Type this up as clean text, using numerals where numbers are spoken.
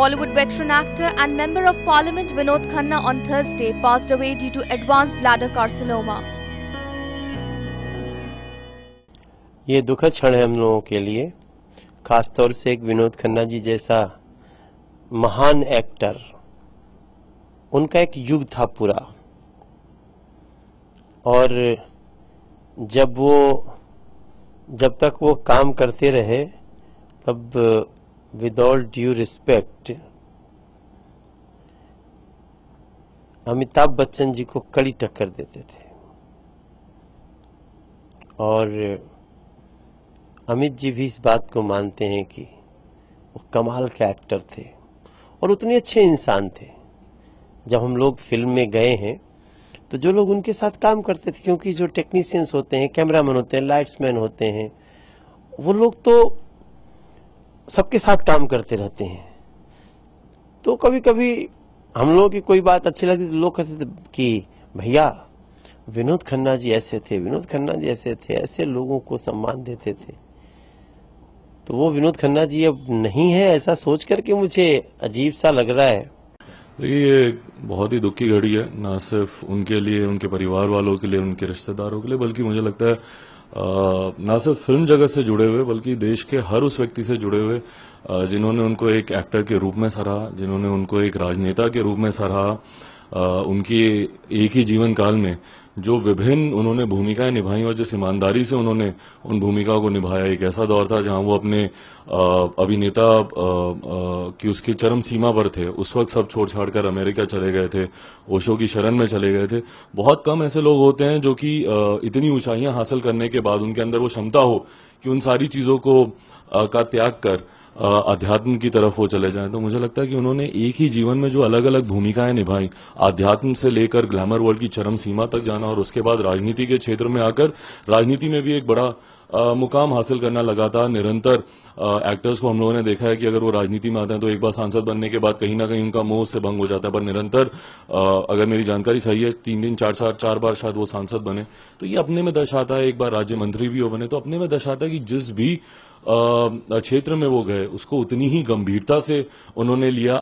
Bollywood veteran actor and member of Parliament Vinod Khanna on Thursday passed away due to advanced bladder carcinoma. ये दुखद क्षण है हम लोगों के लिए, खासतौर से एक विनोद खन्ना जी जैसा महान एक्टर। उनका एक युग था पूरा, और जब तक वो काम करते रहे तब with all due respect Amitabh Bachchan ji को कड़ी टक्कर देते थे। और अमित जी भी इस बात को मानते हैं कि वो कमाल के एक्टर थे और उतने अच्छे इंसान थे। जब हम लोग फिल्म में गए हैं तो जो लोग उनके साथ काम करते थे, क्योंकि जो टेक्नीशियंस होते हैं, कैमरामैन होते हैं, लाइट्समैन होते हैं, वो लोग तो सबके साथ काम करते रहते हैं। तो कभी कभी हम लोगों की कोई बात अच्छी लगती तो लोग कहते थे कि भैया विनोद खन्ना जी ऐसे थे, विनोद खन्ना जी ऐसे थे, ऐसे लोगों को सम्मान देते थे। तो वो विनोद खन्ना जी अब नहीं है, ऐसा सोच करके मुझे अजीब सा लग रहा है। ये बहुत ही दुख की घड़ी है, ना सिर्फ उनके लिए, उनके परिवार वालों के लिए, उनके रिश्तेदारों के लिए, बल्कि मुझे लगता है ना सिर्फ फिल्म जगत से जुड़े हुए बल्कि देश के हर उस व्यक्ति से जुड़े हुए जिन्होंने उनको एक एक्टर के रूप में सराहा, जिन्होंने उनको एक राजनेता के रूप में सराहा। उनकी एक ही जीवन काल में जो विभिन्न उन्होंने भूमिकाएं निभाई और जिस ईमानदारी से उन्होंने उन भूमिकाओं को निभाया। एक ऐसा दौर था जहां वो अपने अभिनेता की उसकी चरम सीमा पर थे। उस वक्त सब छोड़ छाड़ कर अमेरिका चले गए थे, ओशो की शरण में चले गए थे। बहुत कम ऐसे लोग होते हैं जो कि इतनी ऊंचाइयां हासिल करने के बाद उनके अंदर वो क्षमता हो कि उन सारी चीजों को का त्याग कर अध्यात्म की तरफ वो चले जाएं। तो मुझे लगता है कि उन्होंने एक ही जीवन में जो अलग अलग भूमिकाएं निभाई, अध्यात्म से लेकर ग्लैमर वर्ल्ड की चरम सीमा तक जाना और उसके बाद राजनीति के क्षेत्र में आकर राजनीति में भी एक बड़ा मुकाम हासिल करना, लगातार निरंतर एक्टर्स को हम लोगों ने देखा है कि अगर वो राजनीति में आते हैं तो एक बार सांसद बनने के बाद कहीं ना कहीं उनका मोह से भंग हो जाता है, पर निरंतर अगर मेरी जानकारी सही है 3 दिन 4 बार शायद वो सांसद बने। तो ये अपने में दर्शाता है, एक बार राज्य मंत्री भी हो बने तो अपने में दर्शाता है कि जिस भी क्षेत्र में वो गए उसको उतनी ही गंभीरता से उन्होंने लिया।